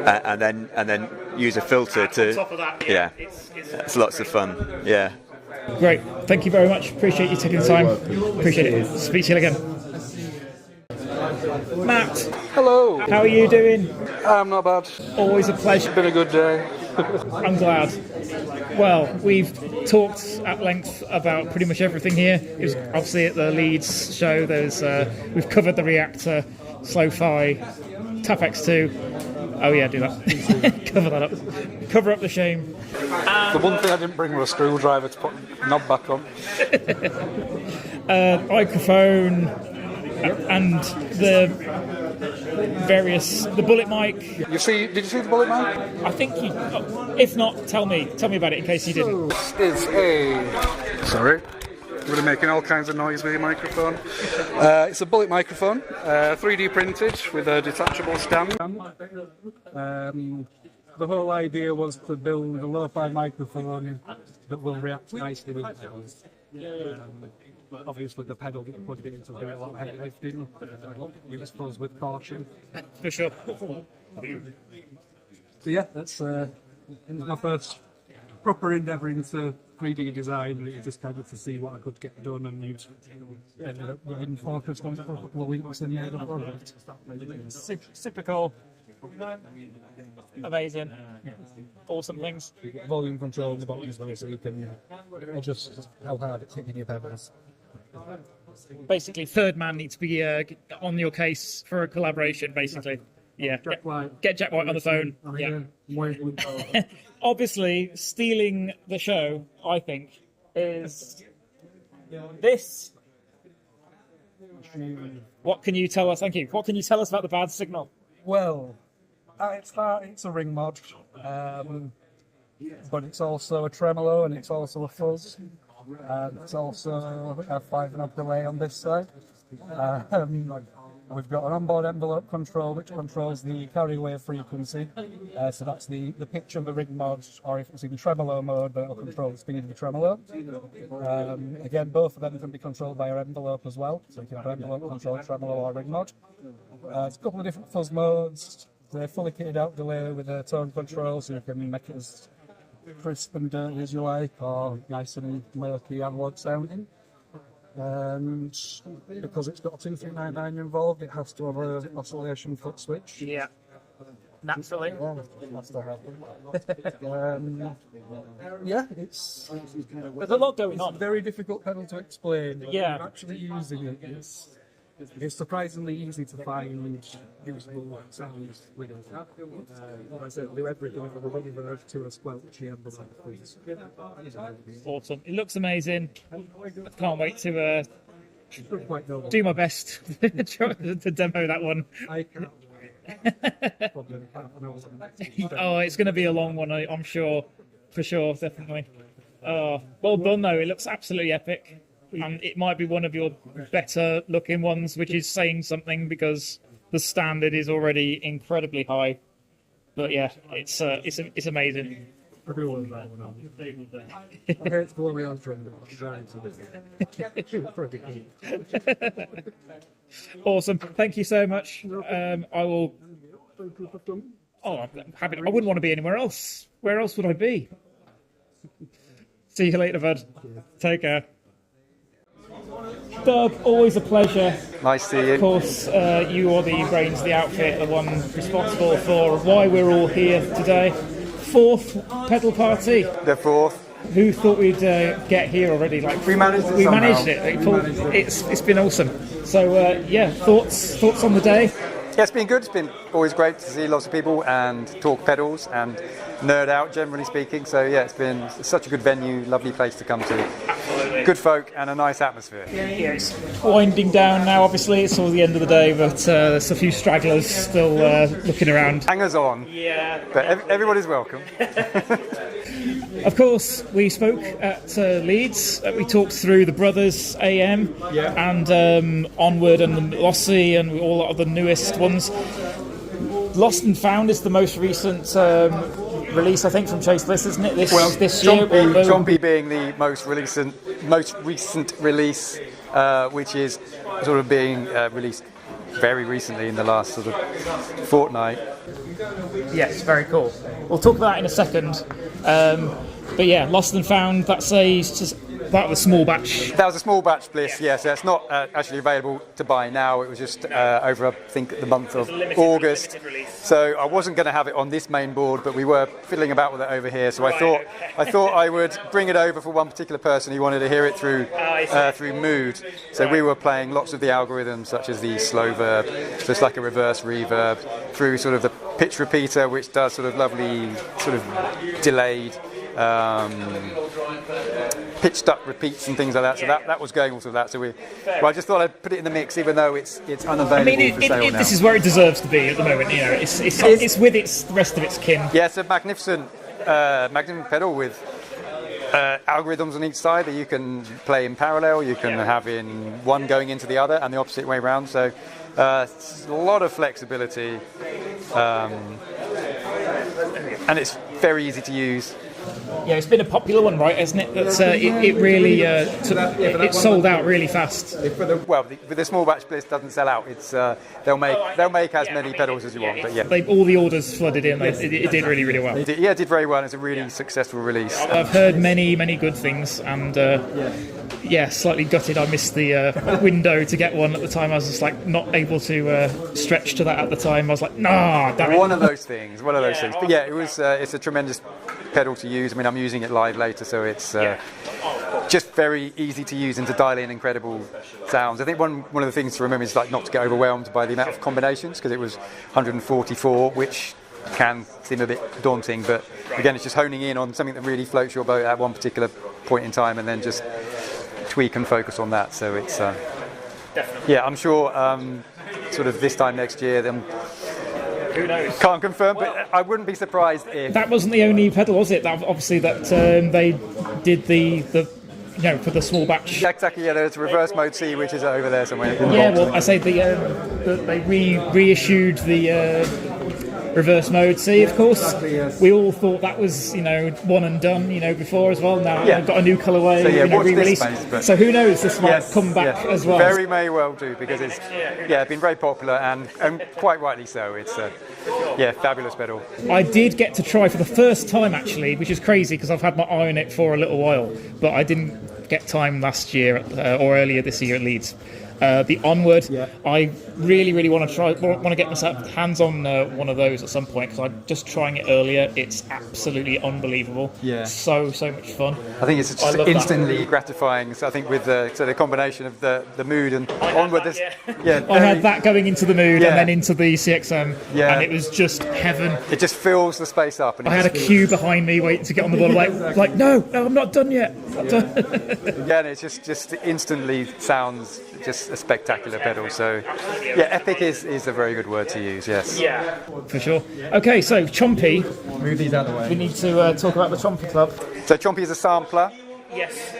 and then use a filter to top of that, it's lots of fun. Yeah. Great. Thank you very much. Appreciate you taking the time. Appreciate it. Speak to you again. Matt. Hello. How are you doing? I'm not bad. Always a pleasure. It's been a good day. I'm glad. Well, we've talked at length about pretty much everything here. It was obviously at the Leeds show. We've covered the Reactor, Slow-Fi, Tap X2. Oh yeah, do that. Cover that up. Cover up the shame. The one thing I didn't bring was a screwdriver to put the knob back on. Microphone and the bullet mic. Did you see the bullet mic? I think you. If not, tell me about it in case you didn't. This is sorry. I'm going to be making all kinds of noise with your microphone. It's a bullet microphone, 3D printed with a detachable stand. the whole idea was to build a lo-fi microphone that will react nicely with pedals. Obviously, the pedal that you put it into do a lot of heavy lifting. You suppose with caution. For sure. So yeah, that's my first proper endeavour into 3D design. Really just kind of to see what I could get done, and ended up getting focused on it for a couple of weeks and made a product. Super cool. Amazing. Awesome things. Volume control in the bottom as well, so you can adjust how hard it's hitting your pedals. Basically, third man needs to be on your case for a collaboration, basically. Yeah. Get Jack White on the phone. Yeah. Obviously, stealing the show, I think, is this. What can you tell us? Thank you. What can you tell us about the bad signal? Well, it's a ring mod, but it's also a tremolo and it's also a fuzz, and it's also a 5.5 delay on this side. We've got an onboard envelope control which controls the carry wave frequency, so that's the pitch of the ring mod, or if it's in tremolo mode, that'll control the speed of the tremolo. Again, both of them can be controlled by our envelope as well, so you can have envelope control, tremolo or ring mod. There's a couple of different fuzz modes. They're fully kitted out delay with a tone control, so you can make it as crisp and dirty as you like, or nice and murky analog sounding. And because it's got a 2399 involved, it has to have an oscillation foot switch. Yeah, naturally. Yeah, it's There's a lot going on. a very difficult pedal to explain. Yeah. But actually using it, it's surprisingly easy to find usable sounds with it. I said, do everything from a reverb to a squelchy envelope, please. Awesome. It looks amazing. I can't wait to Quite noble. do my best to demo that one. I can't. Oh, it's going to be a long one, I'm sure. For sure, definitely. Oh, well done, though. It looks absolutely epic. And it might be one of your better looking ones, which is saying something because the standard is already incredibly high. But yeah, it's amazing. Awesome. Thank you so much. I will. Oh, I'm happy. I wouldn't want to be anywhere else. Where else would I be? See you later, bud. Take care. Doug, always a pleasure. Nice to see you. Of course, you are the brains of the outfit, the one responsible for why we're all here today. Fourth pedal party. The fourth. Who thought we'd get here already? Like we managed it. It's been awesome. So yeah, thoughts on the day? Yeah, it's been good. It's been always great to see lots of people and talk pedals and nerd out, generally speaking. So yeah, it's been such a good venue, lovely place to come to. Absolutely. Good folk and a nice atmosphere. Yeah, it's winding down now. Obviously, it's all the end of the day, but there's a few stragglers still looking around. Hangers on. Yeah. But everybody's welcome. Of course, we spoke at Leeds. We talked through the Brothers AM and Onward and Lossy and all of the newest ones. Lost and Found is the most recent release, I think, from Chase Bliss, isn't it? This year. Chompy being the most recent release, which is sort of being released very recently in the last sort of fortnight. Yes, very cool. We'll talk about that in a second. But yeah, Lost and Found, that was a small batch. That was a small batch Bliss, yes. It's not actually available to buy now. It was just over, I think, the month of August. So I wasn't going to have it on this main board, but we were fiddling about with it over here. So I thought I would bring it over for one particular person who wanted to hear it through Mood. So we were playing lots of the algorithms, such as the slow verb, so it's like a reverse reverb, through sort of the pitch repeater, which does sort of lovely, sort of delayed pitched up repeats and things like that. So that was going also that. So I just thought I'd put it in the mix, even though it's unavailable for sale now. This is where it deserves to be at the moment. You know, it's with the rest of its kin. Yeah, it's a magnificent pedal with algorithms on each side that you can play in parallel. You can have in one going into the other and the opposite way around. So a lot of flexibility. it's very easy to use. Yeah, it's been a popular one, right? Isn't it? That's, it really it sold out really fast. Well, the small batch Bliss doesn't sell out. It's they'll make as many pedals as you want. But yeah, all the orders flooded in. It did really, really well. It did very well. It's a really successful release. I've heard many, many good things, and slightly gutted I missed the window to get one at the time. I was just like not able to stretch to that at the time. I was like, nah, damn it. One of those things. But yeah, it's a tremendous pedal to use. I mean, I'm using it live later, so it's just very easy to use and to dial in incredible sounds. I think one of the things to remember is like not to get overwhelmed by the amount of combinations, because it was 144, which can seem a bit daunting, but again, it's just honing in on something that really floats your boat at one particular point in time, and then just tweak and focus on that. So it's I'm sure sort of this time next year, then who knows? Can't confirm, but I wouldn't be surprised if... That wasn't the only pedal, was it? That obviously that they did the for the small batch. Yeah, exactly, yeah, there's reverse mode C, which is over there somewhere. Yeah, well, I say they reissued the reverse mode C, of course. Exactly, yes. We all thought that was, one and done, before as well. Now they've got a new colourway, watch re-release. This space, so who knows, this might come back as well. Very may well do, because it's been very popular and quite rightly so. It's fabulous pedal. I did get to try for the first time actually, which is crazy because I've had my eye on it for a little while, but I didn't get time last year or earlier this year at Leeds. The Onward, I really want to get myself hands on one of those at some point, because I'm just trying it earlier. It's absolutely unbelievable. Yeah, so much fun. I think it's just instantly gratifying. So I think with the combination of the mood and Onward, I had that going into the mood and then into the CXM, and it was just heaven. It just fills the space up. And I had a queue behind me waiting to get on the board, like no, I'm not done yet. And it just instantly sounds just a spectacular pedal. So epic is a very good word to use. Yes, for sure. Okay, so Chompy, move these out of the way. We need to talk about the Chompy Club. So Chompy is a sampler. Yes.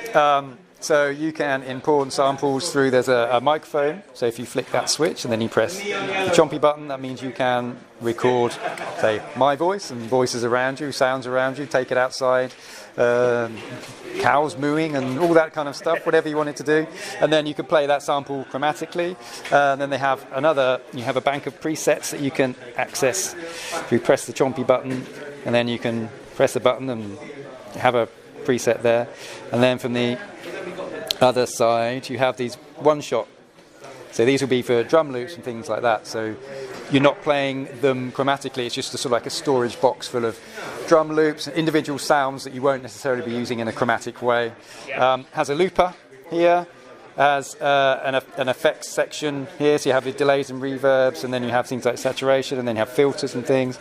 So you can import samples through, there's a microphone, so if you flick that switch and then you press the Chompy button, that means you can record, say, my voice and voices around you, sounds around you, take it outside, cows mooing and all that kind of stuff, whatever you want it to do. And then you can play that sample chromatically. And then you have a bank of presets that you can access. You press the Chompy button and then you can press the button and have a preset there. And then from the other side you have these one-shot, so these will be for drum loops and things like that, so you're not playing them chromatically, it's just a sort of like a storage box full of drum loops, individual sounds that you won't necessarily be using in a chromatic way. Has a looper here, has an effects section here, so you have the delays and reverbs, and then you have things like saturation, and then you have filters and things.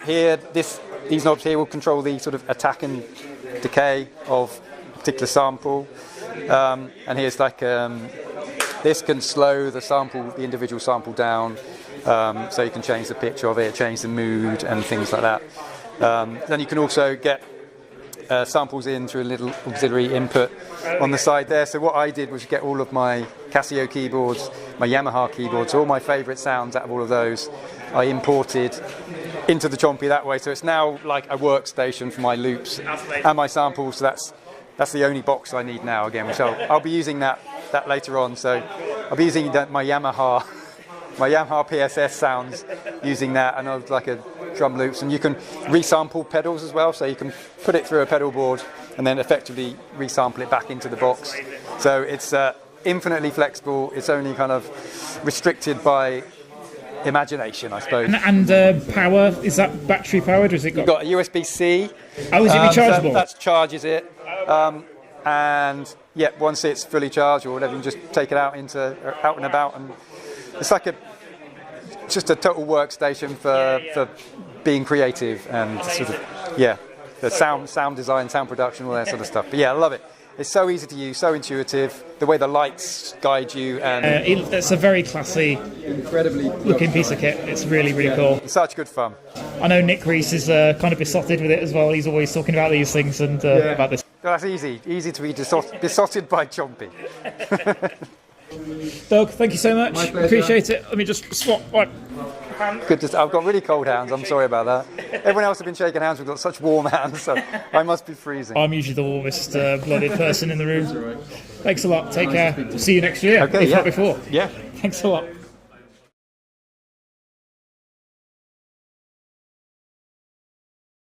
Here, these knobs here will control the sort of attack and decay of a particular sample. And here's like this can slow the individual sample down, so you can change the pitch of it, change the mood and things like that. Then you can also get samples in through a little auxiliary input on the side there. So what I did was get all of my Casio keyboards, my Yamaha keyboards, all my favourite sounds out of all of those I imported into the Chompy that way. So it's now like a workstation for my loops and my samples. So that's the only box I need now again, which I'll be using that later on. So I'll be using my Yamaha PSS sounds, using that, and I'll like a drum loops, and you can resample pedals as well, so you can put it through a pedal board and then effectively resample it back into the box. So it's infinitely flexible. It's only kind of restricted by imagination, I suppose. And power, is that battery powered, or is it got... You've got a USB-C. Oh, is it rechargeable? That charges it. And once it's fully charged or whatever, you can just take it out and about, and it's like just a total workstation for being creative and sort of the sound design, sound production, all that sort of stuff. But I love it. It's so easy to use, so intuitive. The way the lights guide you, and it's a very classy, incredibly looking piece of kit. It's really cool. It's such good fun. I know Nick Reese is kind of besotted with it as well. He's always talking about these things and about this. That's easy to be besotted by Chompy. Doug, thank you so much. My pleasure. Appreciate it. Let me just swap. Right. hand? Good to. I've got really cold hands. I'm sorry about that. Everyone else has been shaking hands. We've got such warm hands, so I must be freezing. I'm usually the warmest blooded person in the room. Thanks a lot. Take care. See you next year. Okay, if yeah. not before. Yeah. Thanks a lot.